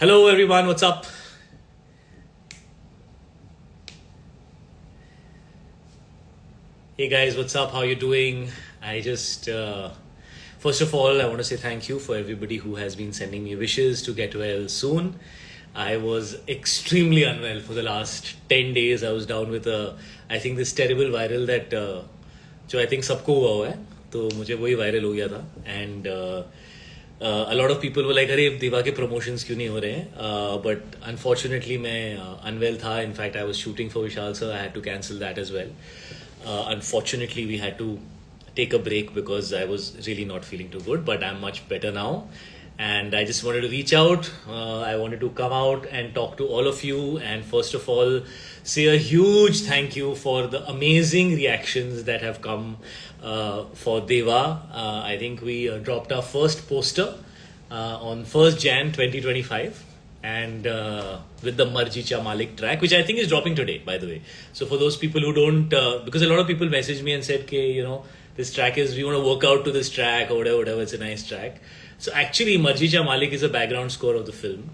Hello everyone, what's up? Hey guys, what's up? How you doing? I just first of all, I want to say thank you for everybody who has been sending me wishes to get well soon. I was extremely unwell for the last 10 days. I was down with I think this terrible viral that जो I think सबको हुआ है, तो मुझे वही viral हो गया था. And a lot of people were like, अरे देवा के प्रमोशंस क्यों नहीं हो रहे हैं, बट अनफॉर्चुनेटली मैं अनवेल था. In fact I was shooting for Vishal sir. I had to cancel that as well. Unfortunately we had to take a break because I was really not feeling too good, but I'm much better now. And I just wanted to reach out. I wanted to come out and talk to all of you. And first of all, say a huge thank you for the amazing reactions that have come for Deva. I think we dropped our first poster on 1st Jan 2025. And with the Marji Cha Malik track, which I think is dropping today, by the way. So for those people who don't, because a lot of people messaged me and said, "Okay, this track we want to work out to this track or whatever. It's a nice track." So actually, Marji Cha Malik is a background score of the film,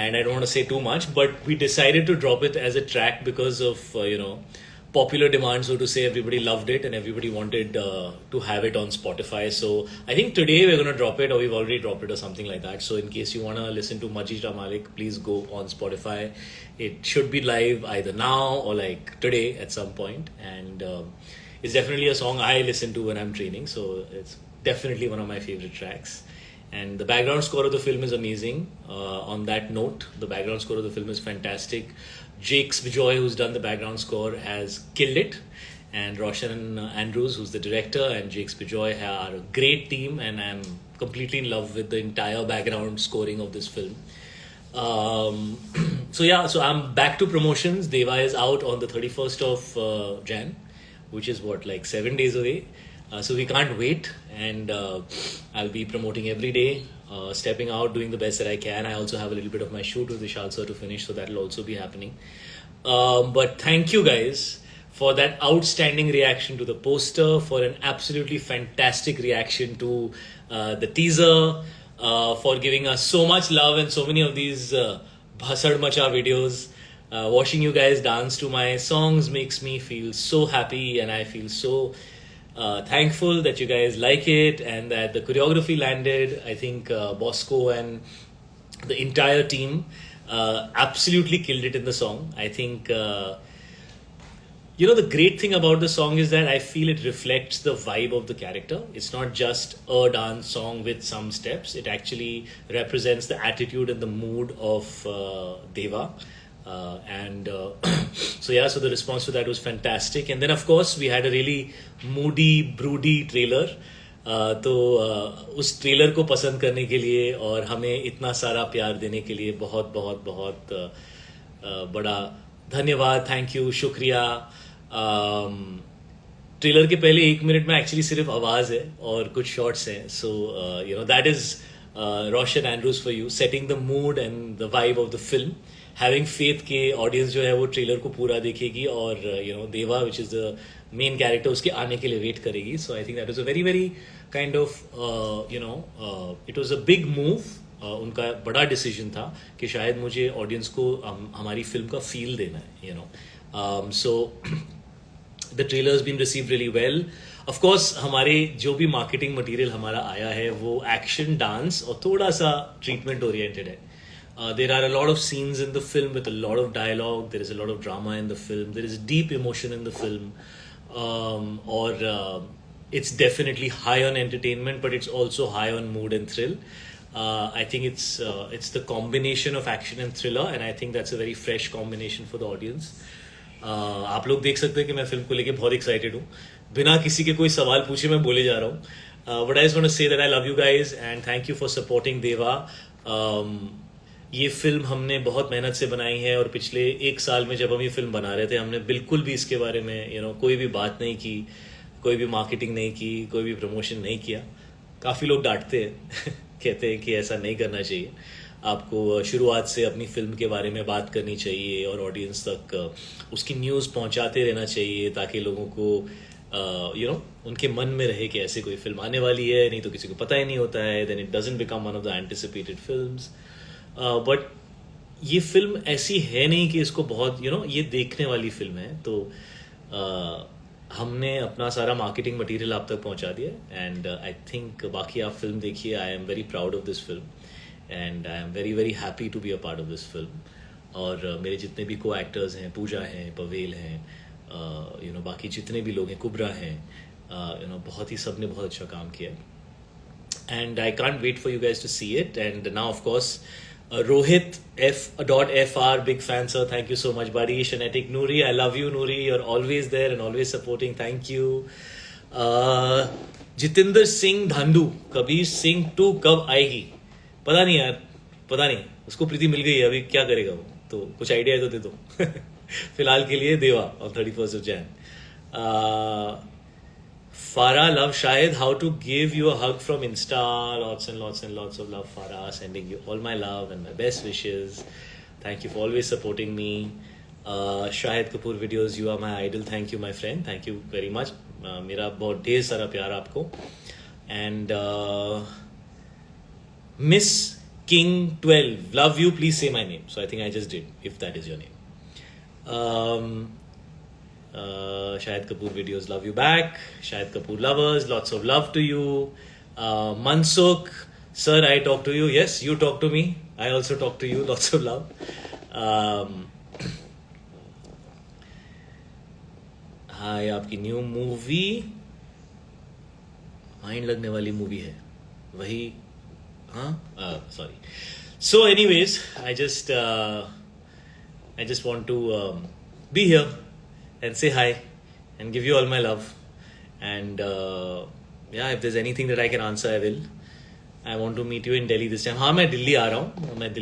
and I don't want to say too much, but we decided to drop it as a track because of popular demand, so to say. Everybody loved it and everybody wanted to have it on Spotify. So I think today we're going to drop it, or we've already dropped it or something like that. So in case you want to listen to Majid Malik, please go on Spotify. It should be live either now or like today at some point. And it's definitely a song I listen to when I'm training. So it's definitely one of my favorite tracks. And the background score of the film is amazing. On that note, the background score of the film is fantastic. Jakes Bijoy, who's done the background score, has killed it. And Roshan Andrews, who's the director, and Jakes Bijoy are a great team. And I'm completely in love with the entire background scoring of this film. So I'm back to promotions. Deva is out on the 31st of Jan, which is like 7 days away. So we can't wait, and I'll be promoting every day, stepping out, doing the best that I can. I also have a little bit of my shoot with Vishal sir to finish, so that'll also be happening. But thank you guys for that outstanding reaction to the poster, for an absolutely fantastic reaction to the teaser, for giving us so much love and so many of these Bhasad Macha videos. Watching you guys dance to my songs makes me feel so happy, and I feel so thankful that you guys like it and that the choreography landed. I think Bosco and the entire team absolutely killed it in the song. I think the great thing about the song is that I feel it reflects the vibe of the character. It's not just a dance song with some steps. It actually represents the attitude and the mood of Deva. So the response to that was fantastic. And then of course we had a really moody, broody trailer. तो उस trailer को पसंद करने के लिए और हमें इतना सारा प्यार देने के लिए बहुत बहुत बहुत बड़ा धन्यवाद. थैंक यू, शुक्रिया. ट्रेलर के पहले 1 मिनट में एक्चुअली सिर्फ आवाज़ है और कुछ शॉट्स हैं. So that is Roshan Andrews for you, setting the mood and the vibe of the film. Having faith के ऑडियंस जो है वो ट्रेलर को पूरा देखेगी और Deva which is the main character उसके आने के लिए वेट करेगी. So I think that is a very very kind of it was a big move. उनका बड़ा डिसीजन था कि शायद मुझे ऑडियंस को हमारी फिल्म का फील देना है. So the trailer has been received really well. Of course हमारे जो भी मार्केटिंग मटेरियल हमारा आया है वो एक्शन, डांस और थोड़ा सा ट्रीटमेंट ओरिएंटेड है. There are a lot of scenes in the film with a lot of dialogue. There is a lot of drama in the film. There is deep emotion in the film. It's definitely high on entertainment, but it's also high on mood and thrill. I think it's the combination of action and thriller, and I think that's a very fresh combination for the audience. आप लोग देख सकते हैं कि मैं film को लेके बहुत एक्साइटेड हूँ. बिना किसी के कोई सवाल पूछे मैं बोले जा रहा हूँ. But I just want to say that I love you guys and thank you for supporting Deva. ये फिल्म हमने बहुत मेहनत से बनाई है और पिछले 1 साल में जब हम ये फिल्म बना रहे थे हमने बिल्कुल भी इसके बारे में कोई भी बात नहीं की, कोई भी मार्केटिंग नहीं की, कोई भी प्रमोशन नहीं किया. काफ़ी लोग डांटते हैं कहते हैं कि ऐसा नहीं करना चाहिए. आपको शुरुआत से अपनी फिल्म के बारे में बात करनी चाहिए और ऑडियंस तक उसकी न्यूज़ पहुंचाते रहना चाहिए ताकि लोगों को उनके मन में रहे कि ऐसे कोई फिल्म आने वाली है. नहीं तो किसी को पता ही नहीं होता है. Then it doesn't become one of the anticipated films. But ये फिल्म ऐसी है नहीं कि इसको बहुत ये देखने वाली फिल्म है, तो हमने अपना सारा मार्केटिंग मटेरियल आप तक पहुंचा दिया एंड आई थिंक बाकी आप फिल्म देखिए. I am very proud of this film and I am very very happy to be a part of this film. और मेरे जितने भी को एक्टर्स हैं, पूजा हैं, पवेल हैं, बाकी जितने भी लोग हैं, कुबरा हैं, बहुत ही सब ने बहुत अच्छा काम किया. And I can't wait for you guys to see it. And now, of course, Rohit F.FR, big fan, sir. Thank you so much, buddy. Shanetic Noori, I love you, Noori. You're always there and always supporting. Thank you. Jitinder Singh Dhandu, Kabir Singh 2 कब आएगी? पता नहीं यार, पता नहीं. उसको प्रीति मिल गई है, अभी क्या करेगा वो? तो कुछ आइडिया है तो दे दो. फिलहाल के लिए देवा on 31st of Jan. Farah, love Shahid, how to give you a hug from Insta. Lots and lots and lots of love, Farah. Sending you all my love and my best wishes. Thank you for always supporting me. Shahid Kapoor videos, you are my idol. Thank you, my friend. Thank you very much. मेरा बहुत ढेर सारा प्यार आपको. And Miss King 12, love you. Please say my name. So I think I just did, if that is your name. Shahid Kapoor videos, love you back. Shahid Kapoor lovers, lots of love to you. Mansukh, sir, I talk to you. Yes, you talk to me. I also talk to you. Lots of love. हाँ, ये आपकी new movie mind लगने वाली movie है वही. हाँ, sorry. So anyways, I just want to be here and say hi and give you all my love. And yeah, if there's anything that I can answer, I will. I want to meet you in Delhi this time. हाँ, मैं दिल्ली आ रहा हूँ. मैं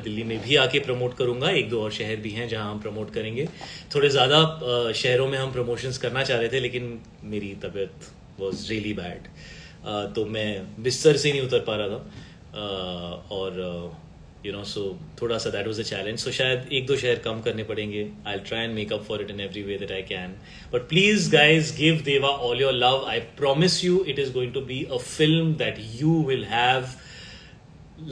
दिल्ली में भी आके promote करूँगा. 1-2 और शहर भी हैं जहाँ हम प्रमोट करेंगे. थोड़े ज़्यादा शहरों में हम प्रमोशंस करना चाह रहे थे, लेकिन मेरी तबीयत was really bad. तो मैं बिस्तर से नहीं उतर पा रहा था. और so थोड़ा सा that was a challenge. So शायद 1-2 शहर कम करने पड़ेंगे. I'll try and make up for it in every way that I can. But please guys, give Deva all your love. I promise you it is going to be a film that you will have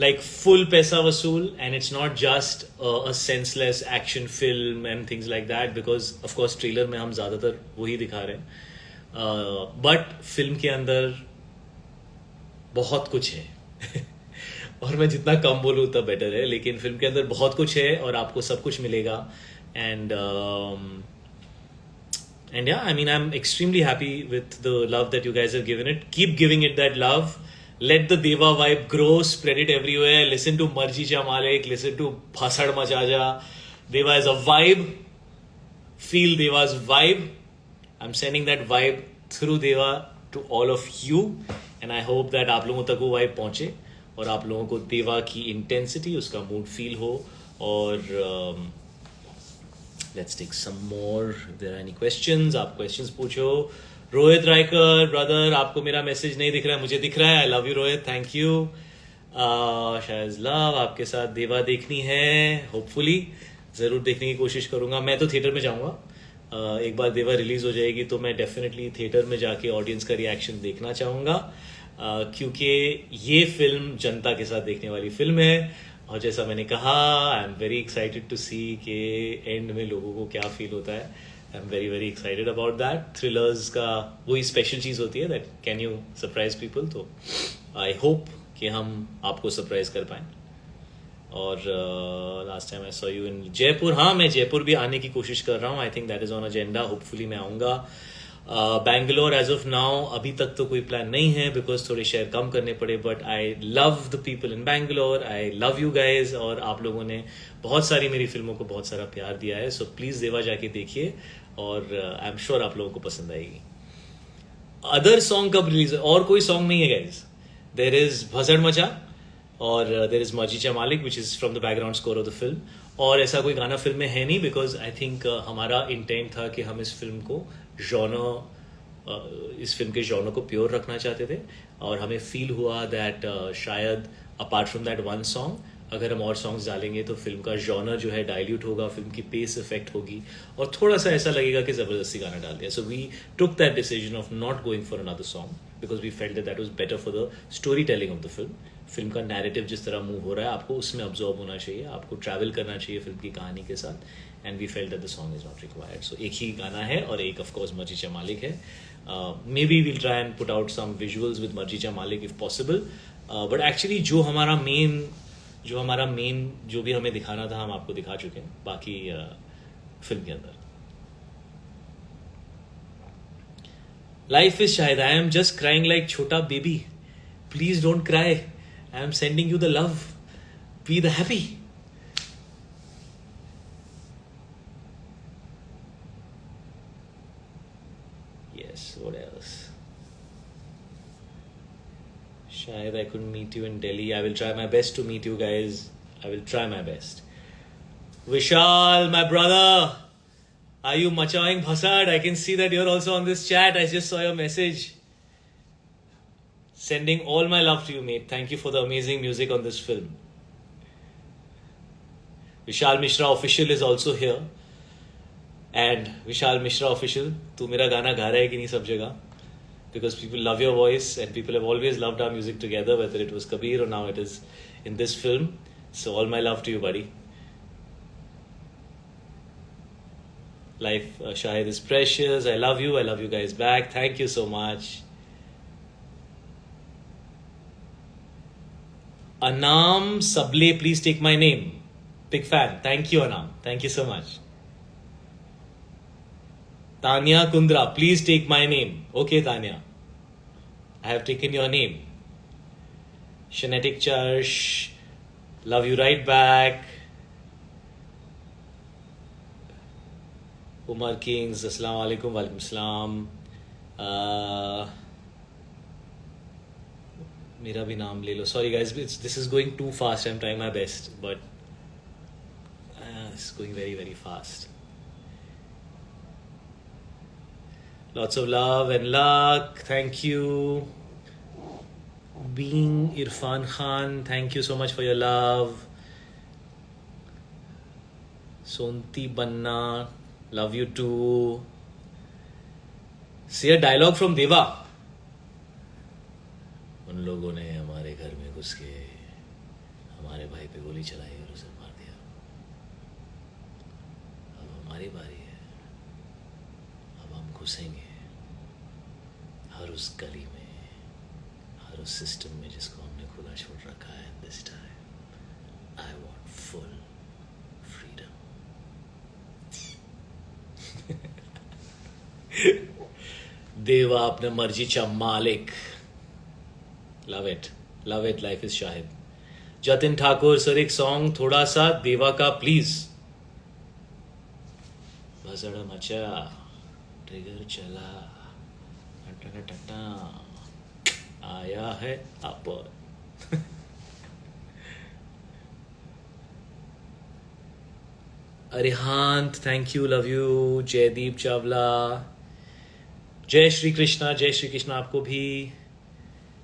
like full paisa vasool, and it's not just a senseless action film and things like that, because of course trailer में हम ज़्यादातर वही दिखा रहे हैं. But film के अंदर बहुत कुछ है. और मैं जितना कम बोलूँ उतना बेटर है, लेकिन फिल्म के अंदर बहुत कुछ है और आपको सब कुछ मिलेगा. And yeah, I mean, I'm extremely happy with the love that you guys have given it. Keep giving it that love. Let the Deva vibe grow. Spread it everywhere. Listen to Marji Cha Malik. Listen to Phasad Machaja. Deva is a vibe. Feel Deva's vibe. I'm sending that vibe through Deva to all of you. And I hope that आप लोगों तक वो vibe पहुँचे और आप लोगों को देवा की इंटेंसिटी, उसका मूड फील हो. और let's take some more. There are any questions, आप क्वेश्चंस पूछो. रोहित रायकर ब्रदर, आपको मेरा मैसेज नहीं दिख रहा है, मुझे दिख रहा है. I love you Rohit, thank you. शायद लव, आपके साथ देवा देखनी है. होपफुली ज़रूर देखने की कोशिश करूँगा. मैं तो थिएटर में जाऊँगा. एक बार देवा रिलीज़ हो जाएगी तो मैं डेफिनेटली थिएटर में जाके ऑडियंस का रिएक्शन देखना चाहूँगा. क्योंकि ये फिल्म जनता के साथ देखने वाली फिल्म है. और जैसा मैंने कहा, I am very excited to see के एंड में लोगों को क्या फील होता है. I am very very excited about that. Thrillers का वही स्पेशल चीज़ होती है that can you surprise people. तो आई होप कि हम आपको सरप्राइज कर पाएँ. और last time I saw you in Jaipur. हाँ, मैं जयपुर भी आने की कोशिश कर रहा हूँ. आई think that is on agenda. Hopefully मैं आऊँगा. बैंगलोर एज ऑफ नाउ अभी तक तो कोई प्लान नहीं है, बिकॉज थोड़े शेयर कम करने पड़े. But I love the people in Bangalore. I love you guys. और आप लोगों ने बहुत सारी मेरी फिल्मों को बहुत सारा प्यार दिया है. सो प्लीज़ देवा जाके देखिए और आई एम श्योर आप लोगों को पसंद आएगी. अदर सॉन्ग कब रिलीज? और कोई सॉन्ग नहीं है गाइज. देर इज भसड़ मचा और देर इज मर्जी चा मालिक which is from the background score of the film. और ऐसा कोई गाना फिल्म में है नहीं, बिकॉज आई थिंक हमारा इंटेंट था कि हम इस फिल्म को इस फिल्म के जॉनर को प्योर रखना चाहते थे. और हमें फील हुआ दैट शायद apart from that one song अगर हम और सॉन्ग्स डालेंगे तो फिल्म का जॉनर जो है डाइल्यूट होगा, फिल्म की पेस इफेक्ट होगी और थोड़ा सा ऐसा लगेगा कि ज़बरदस्ती गाना डाल दिया. So we took that decision of not going for another song because we felt that was better for the story telling of the film. Film का नैरेटिव जिस तरह मूव हो रहा है आपको उसमें अब्जॉर्ब होना चाहिए, आपको ट्रैवल करना चाहिए फिल्म की कहानी के साथ. And we felt that the song is not required. So एक ही गाना है और एक ऑफकोर्स मर्जीचा मालिक है. Maybe we'll try and put out some visuals with Marjicha Malik if possible. But actually जो हमारा मेन जो भी हमें दिखाना था हम आपको दिखा चुके हैं बाकी फिल्म के अंदर. Life is Shahid. I am just crying like chota baby. Please don't cry. I am sending you the love. Be the happy. Yes, what else? Shahid, I couldn't meet you in Delhi. I will try my best to meet you guys. I will try my best. Vishal, my brother. Are you machawing bhasad? I can see that you're also on this chat. I just saw your message. Sending all my love to you, mate. Thank you for the amazing music on this film. Vishal Mishra Official is also here. And Vishal Mishra Official, tu mera gana ga raha hai ki nahi sab jagah? Because people love your voice and people have always loved our music together, whether it was Kabir or now it is in this film. So all my love to you, buddy. Life, Shahid, is precious. I love you. I love you guys back. Thank you so much. Anam Sable, please take my name. Big fan. Thank you, Anam. Thank you so much. Tanya Kundra, please take my name. Okay, Tanya. I have taken your name. Shanetic Charsh, love you right back. Umar Kings, Assalamu alaikum, walaikum salam. मेरा भी नाम ले लो. Sorry guys, this is going too fast. I'm trying my best, but it's going very, very fast. Lots of love and luck. Thank you. Being Irfan Khan, thank you so much for your love. Sonti Banna, love you too. Say a dialogue from Deva. उन लोगों ने हमारे घर में घुस के हमारे भाई पे गोली चलाई और उसे मार दिया. अब हमारी बारी है. अब हम घुसेंगे हर उस गली में, हर उस सिस्टम में जिसको हमने खुला छोड़ रखा है. This time I want full freedom. देवा अपने मर्जी चा मालिक. Love it, love it. Life is Shahid. Jatin Thakur sir, एक सॉन्ग थोड़ा सा देवा का प्लीज. भसड़ मचा, ट्रिगर चला, आया है आप. Arihant, thank you, love you. Jaideep Chawla, जय श्री कृष्णा. जय श्री कृष्णा आपको भी.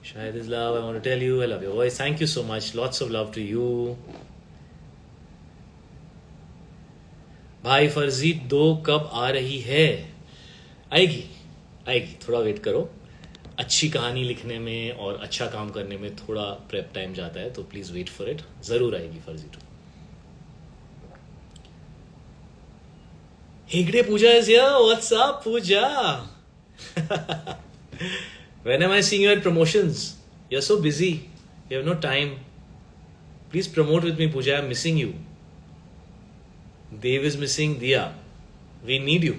शायद is love. I want to tell you I love your voice. Thank you so much. Lots of love to you. भाई फर्जी 2 कब आ रही है? आएगी, आएगी. थोड़ा वेट करो. अच्छी कहानी लिखने में और अच्छा काम करने में थोड़ा प्रेप टाइम जाता है, तो प्लीज वेट फॉर इट. जरूर आएगी फर्जी 2. हेगड़े पूजा is here. What's up, Pooja? When am I seeing you at promotions? You're so busy. You have no time. Please promote with me, Pooja. I'm missing you. Dev is missing. Diya, we need you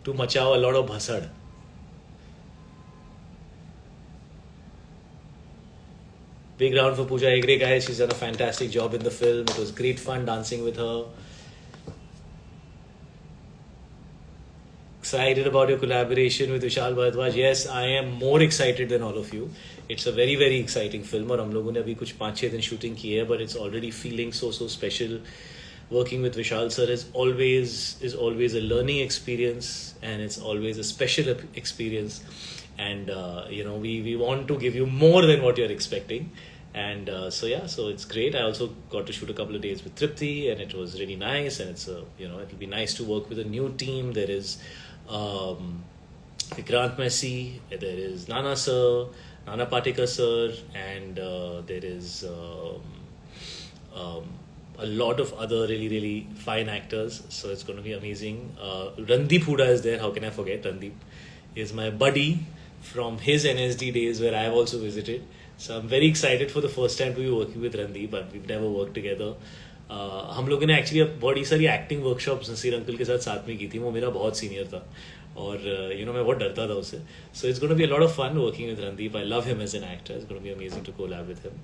to machao a lot of bhasad. Big round for Pooja Hegde, guys. She's done a fantastic job in the film. It was great fun dancing with her. Excited about your collaboration with Vishal Bharadwaj. Yes, I am more excited than all of you. It's a very, very exciting film. और हम लोगों ने अभी कुछ 5-6 दिन shooting की है, but it's already feeling so special. Working with Vishal sir is always a learning experience, and it's always a special experience. And we want to give you more than what you're expecting. And so it's great. I also got to shoot a couple of days with Tripti, and it was really nice. And it's it'll be nice to work with a new team. There is Vikrant Messi, there is Nana sir, Nana Patekar sir, and there is a lot of other really, really fine actors. So it's going to be amazing. Randeep Huda is there. How can I forget? Randeep is my buddy from his NSD days where I've also visited. So I'm very excited for the first time to be working with Randeep, but we've never worked together. हम लोगों ने actually बड़ी सारी acting workshops Naseer uncle के साथ में की थी. वो मेरा बहुत सीनियर था और मैं बहुत डरता था उससे. So it's gonna be a lot of fun working with Randeep. I love him as an actor. It's gonna be amazing to collab with him.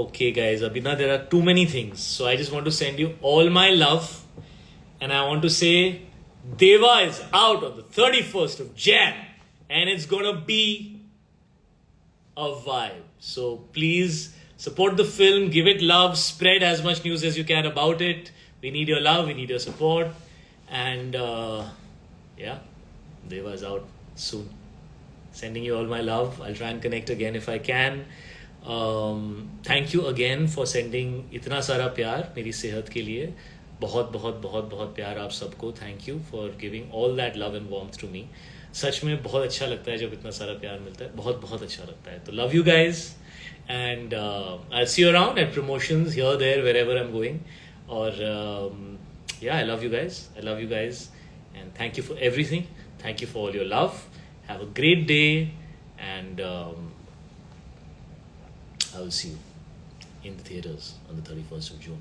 Okay, guys, Abhina, there are too many things. So I just want to send you all my love. And I want to say Deva is out on the 31st of Jan. And it's going to be a vibe. So please support the film, give it love, spread as much news as you can about it. We need your love, we need your support. And yeah, Deva is out soon. Sending you all my love. I'll try and connect again if I can. Thank you again for sending इतना सारा प्यार मेरी सेहत के लिए. बहुत बहुत बहुत बहुत प्यार आप सबको. Thank you for giving all that love and warmth to me. सच में बहुत अच्छा लगता है जब इतना सारा प्यार मिलता है. बहुत बहुत अच्छा लगता है. तो love you guys and I see you around at promotions here there wherever I am going. और yeah, I love you guys and thank you for everything. Thank you for all your love. Have a great day and I will see you in the theaters on the 31st of June.